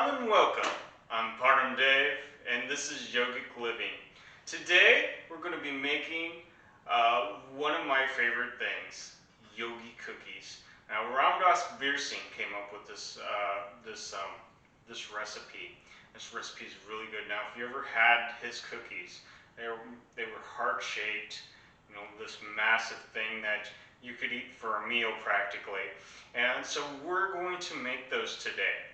Shalom and welcome. I'm Partner Dave and this is Yogic Living. Today we're going to be making one of my favorite things, Yogi cookies. Now Ram Das Bir Singh came up with this recipe. This recipe is really good. Now if you ever had his cookies, they were heart-shaped, you know, this massive thing that you could eat for a meal practically. And so we're going to make those today.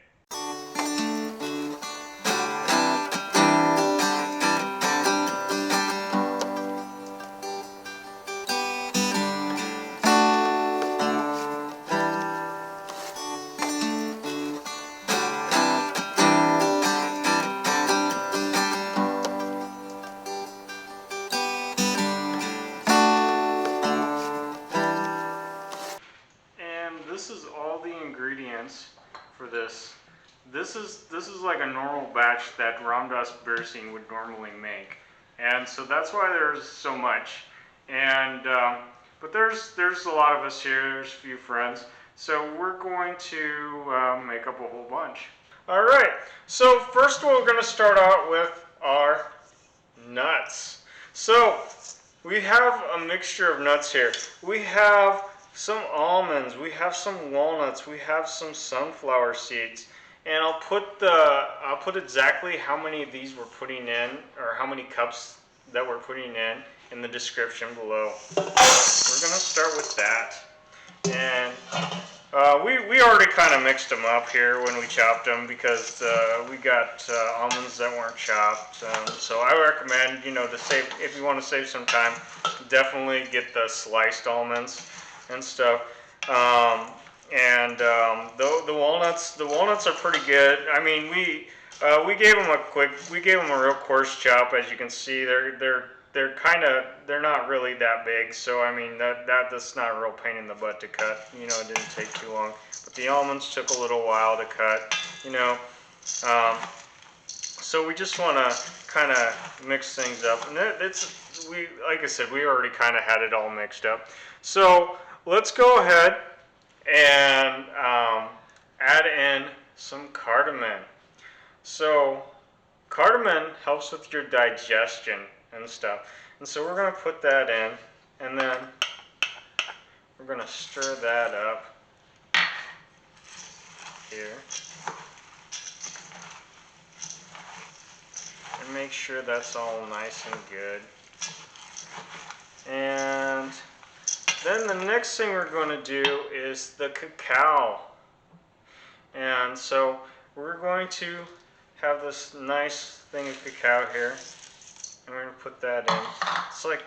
This is all the ingredients for this. This is like a normal batch that Ram Das Bir Singh would normally make, and so that's why there's so much. And but there's a lot of us here. There's a few friends, so we're going to make up a whole bunch. All right. So first we're going to start out with our nuts. So we have a mixture of nuts here. We have some almonds, we have some walnuts, we have some sunflower seeds, and I'll put exactly how many of these we're putting in, or how many cups that we're putting in the description below. We're gonna start with that, and we already kind of mixed them up here when we chopped them because we got almonds that weren't chopped. So I recommend, you know, if you want to save some time, definitely get the sliced almonds and stuff. The walnuts are pretty good. I mean, we gave them a real coarse chop. As you can see, they're not really that big. So I mean, that's not a real pain in the butt to cut. You know, it didn't take too long. But the almonds took a little while to cut. You know, so we just want to kind of mix things up. And like I said, we already kind of had it all mixed up. So let's go ahead and add in some cardamom. So cardamom helps with your digestion and stuff. And so we're going to put that in, and then we're going to stir that up here. And make sure that's all nice and good. And then the next thing we're going to do is the cacao. And so we're going to have this nice thing of cacao here, and we're going to put that in. It's like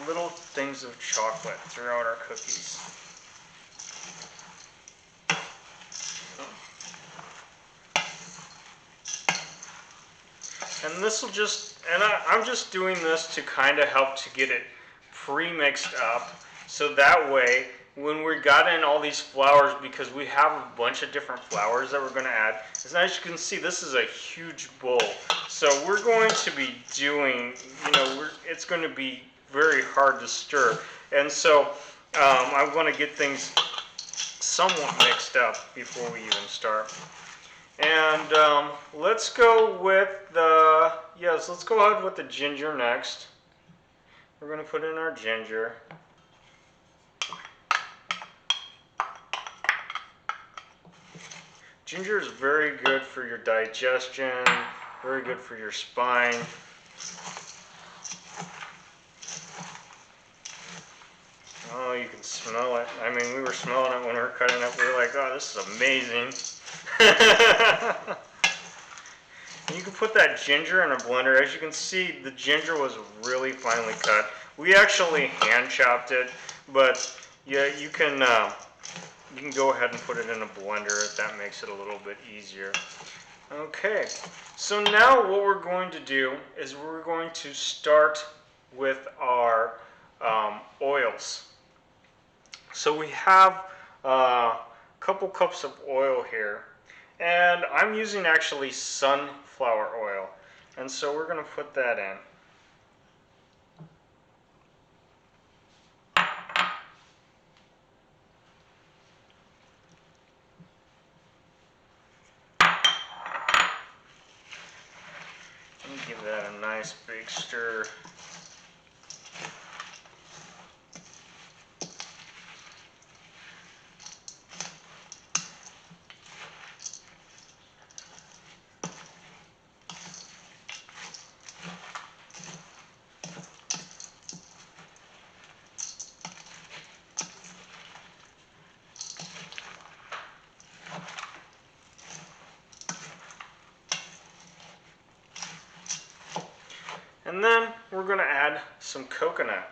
little things of chocolate throughout our cookies. And this will I'm just doing this to kind of help to get it pre-mixed up. So that way, when we got in all these flours, because we have a bunch of different flours that we're going to add, as you can see, this is a huge bowl. So we're going to be doing, you know, it's going to be very hard to stir. And so I want to get things somewhat mixed up before we even start. And let's go ahead with the ginger next. We're going to put in our ginger. Ginger is very good for your digestion, very good for your spine. Oh, you can smell it. I mean, we were smelling it when we were cutting it. We were like, oh, this is amazing. You can put that ginger in a blender. As you can see, the ginger was really finely cut. We actually hand chopped it, but yeah, you can go ahead and put it in a blender if that makes it a little bit easier. Okay, so now what we're going to do is we're going to start with our oils. So we have a couple cups of oil here, and I'm using actually sunflower oil, and so we're going to put that in. Give that a nice big stir. And then we're going to add some coconut.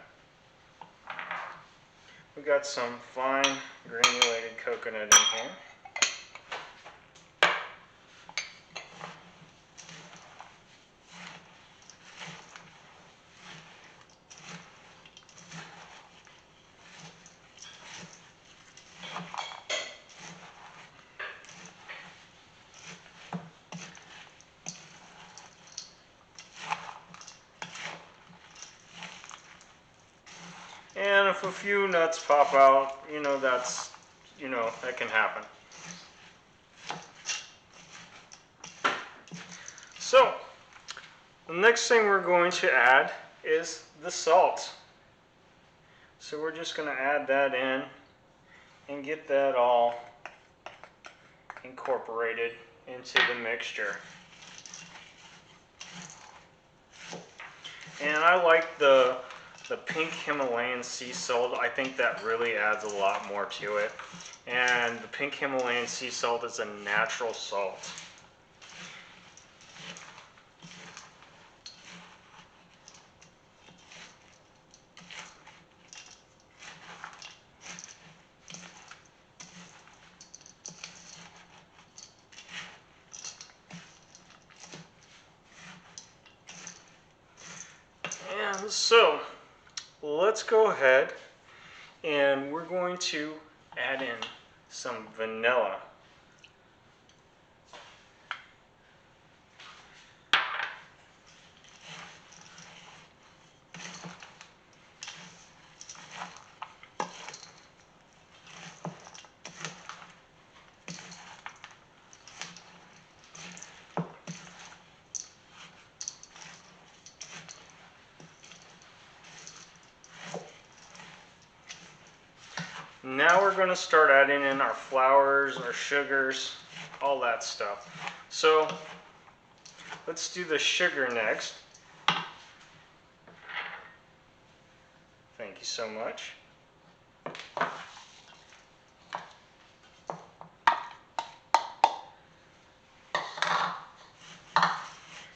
We got some fine granulated coconut in here. And if a few nuts pop out, that can happen. So, the next thing we're going to add is the salt. So we're just going to add that in and get that all incorporated into the mixture. And I like the pink Himalayan sea salt. I think that really adds a lot more to it. And the pink Himalayan sea salt is a natural salt. And so, let's go ahead and we're going to add in some vanilla. Now we're going to start adding in our flours, our sugars, all that stuff. So let's do the sugar next. Thank you so much.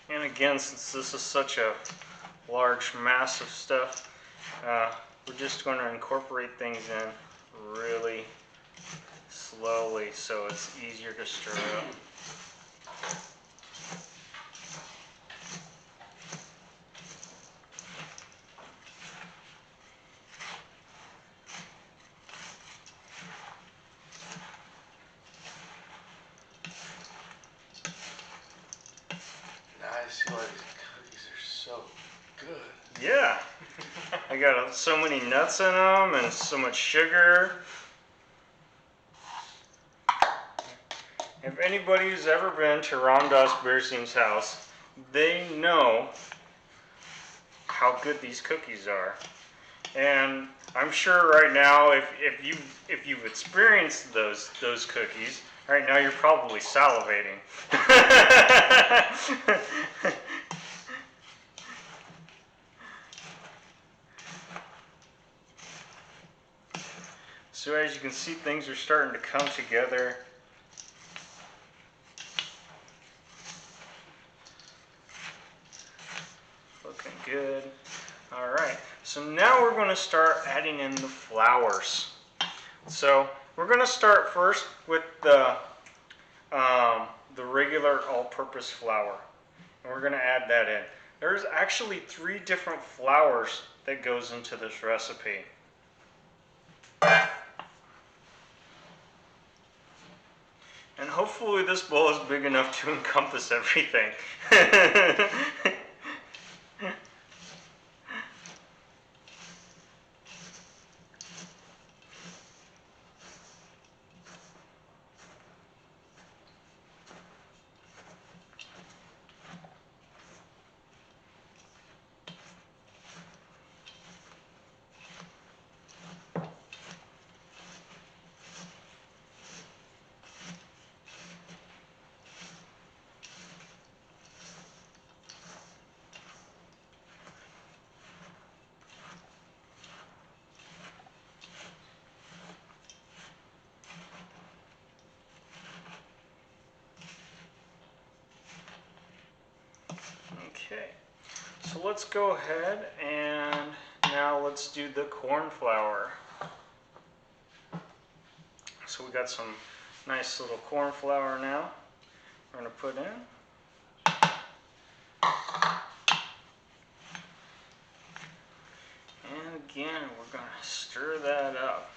And again, since this is such a large mass of stuff, we're just going to incorporate things in really slowly so it's easier to stir up. Now I see why these cookies are so good. Yeah, I got so many nuts in them and so much sugar. If anybody who's ever been to Ram Das Bir Singh's house, they know how good these cookies are. And I'm sure right now, if you've experienced those cookies, right now you're probably salivating. So as you can see, things are starting to come together. Looking good. All right, so now we're going to start adding in the flours. So we're going to start first with the regular all-purpose flour, and we're going to add that in. There's actually 3 different flours that goes into this recipe. And hopefully this bowl is big enough to encompass everything. Okay, so let's go ahead and now let's do the corn flour. So we got some nice little corn flour now we're going to put in. And again, we're going to stir that up.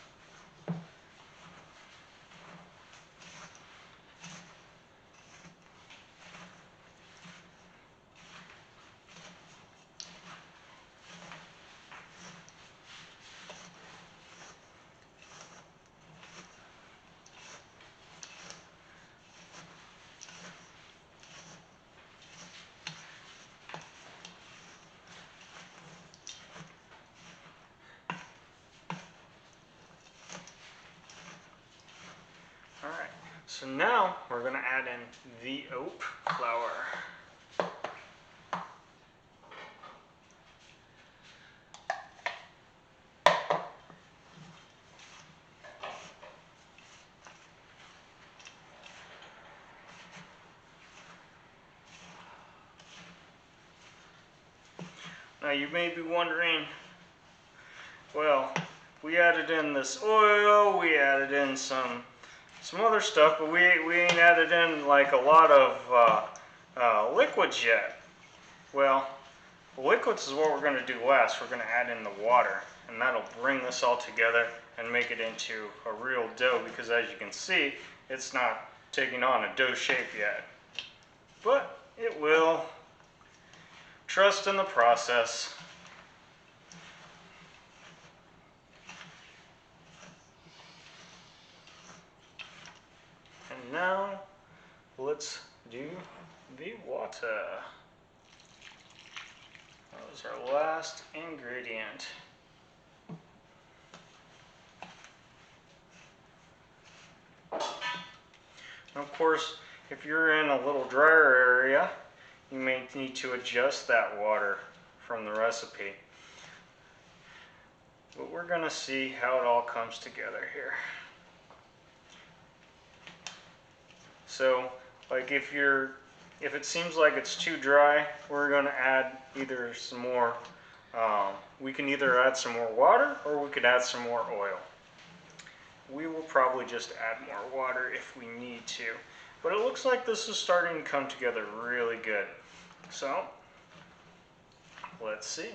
Alright, so now we're going to add in the oat flour. Now you may be wondering, well, we added in this oil, we added in some other stuff, but we ain't added in like a lot of liquids yet. Well, the liquids is what we're going to do last. We're going to add in the water, and that'll bring this all together and make it into a real dough, because as you can see, it's not taking on a dough shape yet. But it will. Trust in the process. And now, let's do the water. That was our last ingredient. And of course, if you're in a little drier area, you may need to adjust that water from the recipe. But we're going to see how it all comes together here. So, like if it seems like it's too dry, we're going to add either some more, we can either add some more water or we could add some more oil. We will probably just add more water if we need to. But it looks like this is starting to come together really good. So, let's see.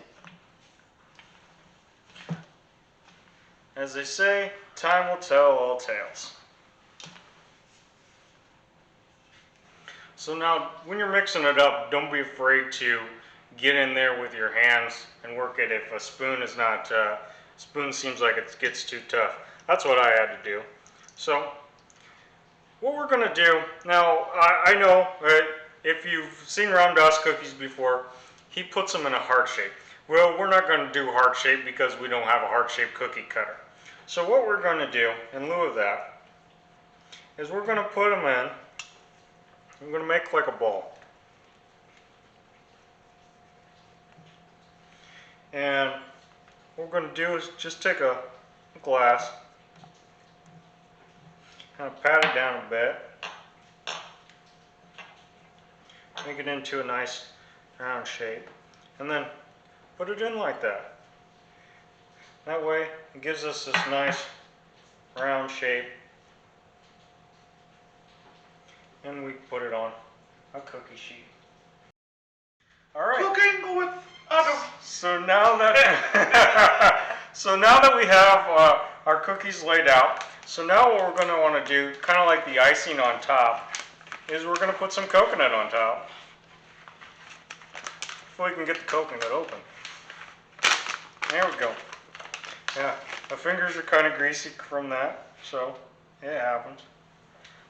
As they say, time will tell all tales. So now, when you're mixing it up, don't be afraid to get in there with your hands and work it if a spoon is not, spoon seems like it gets too tough. That's what I had to do. So, what we're going to do, now, I know, if you've seen Ram Das cookies before, he puts them in a heart shape. Well, we're not going to do heart shape because we don't have a heart-shaped cookie cutter. So what we're going to do, in lieu of that, is we're going to put them in. I'm going to make like a ball. And what we're going to do is just take a glass, kind of pat it down a bit, make it into a nice round shape, and then put it in like that. That way it gives us this nice round shape, and we put it on a cookie sheet. Alright. Cooking with Adam. So now that so now that we have our cookies laid out, so now what we're going to want to do, kind of like the icing on top, is we're going to put some coconut on top. If we can get the coconut open. There we go. Yeah, my fingers are kind of greasy from that, so it happens.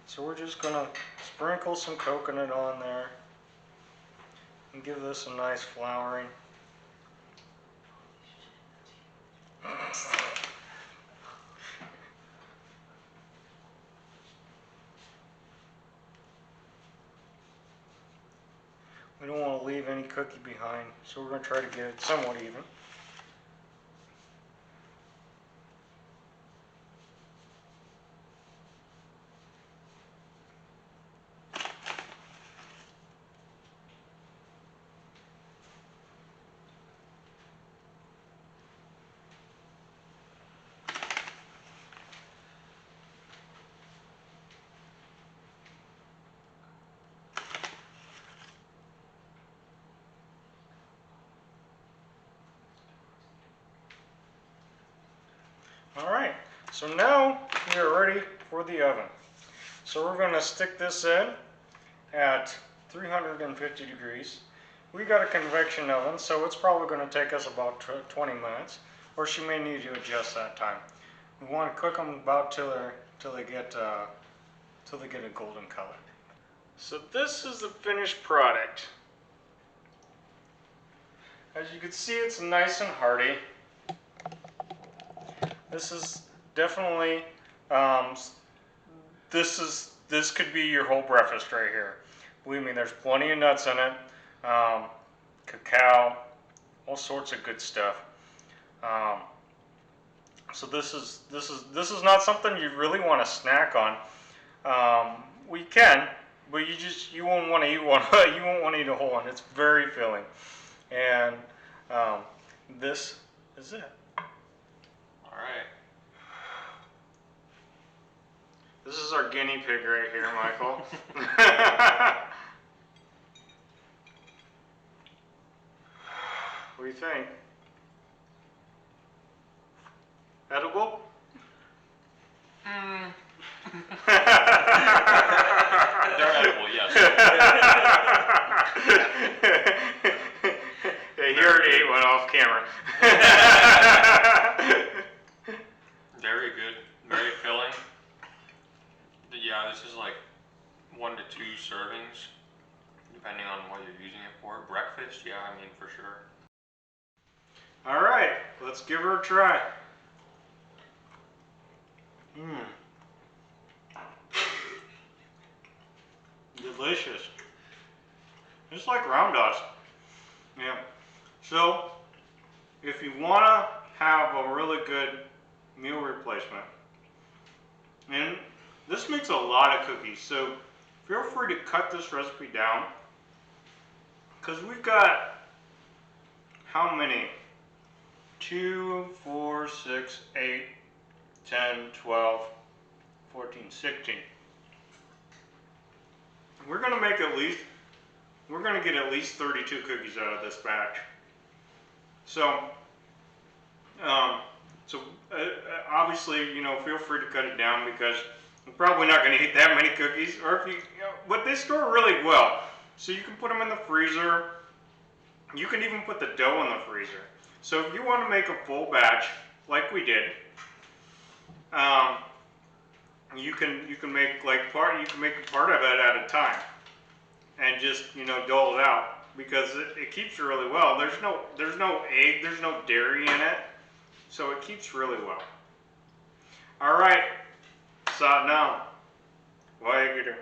So we're just going to sprinkle some coconut on there and give this a nice flouring. We don't want to leave any cookie behind, so we're going to try to get it somewhat even. All right, so now we are ready for the oven. So we're going to stick this in at 350 degrees. We got a convection oven, so it's probably going to take us about 20 minutes, or she may need to adjust that time. We want to cook them about till they get a golden color. So this is the finished product. As you can see, it's nice and hearty. This is definitely this could be your whole breakfast right here. Believe me, there's plenty of nuts in it, cacao, all sorts of good stuff. So this is not something you really want to snack on. We can, but you won't want to eat one. You won't want to eat a whole one. It's very filling, and this is it. All right. This is our guinea pig right here, Michael. What do you think? Edible? They're edible, yes. Yeah, he already ate one off camera. Very good, very filling. Yeah, this is like 1 to 2 servings, depending on what you're using it for. Breakfast, yeah, I mean, for sure. All right, let's give her a try. Delicious. Just like Ram Das. Yeah. So, if you want to have a really good meal replacement, and this makes a lot of cookies, so feel free to cut this recipe down, because we've got how many? 2, 4, 6, 8, 10, 12, 14, 16. We're going to get at least 32 cookies out of this batch. So, obviously, feel free to cut it down, because you're probably not going to eat that many cookies, or if but they store really well. So you can put them in the freezer. You can even put the dough in the freezer. So if you want to make a full batch, like we did, you can make part of it at a time, and just dole it out, because it keeps really well. There's no egg, there's no dairy in it, so it keeps really well. All right, Satnam, Vaheguru.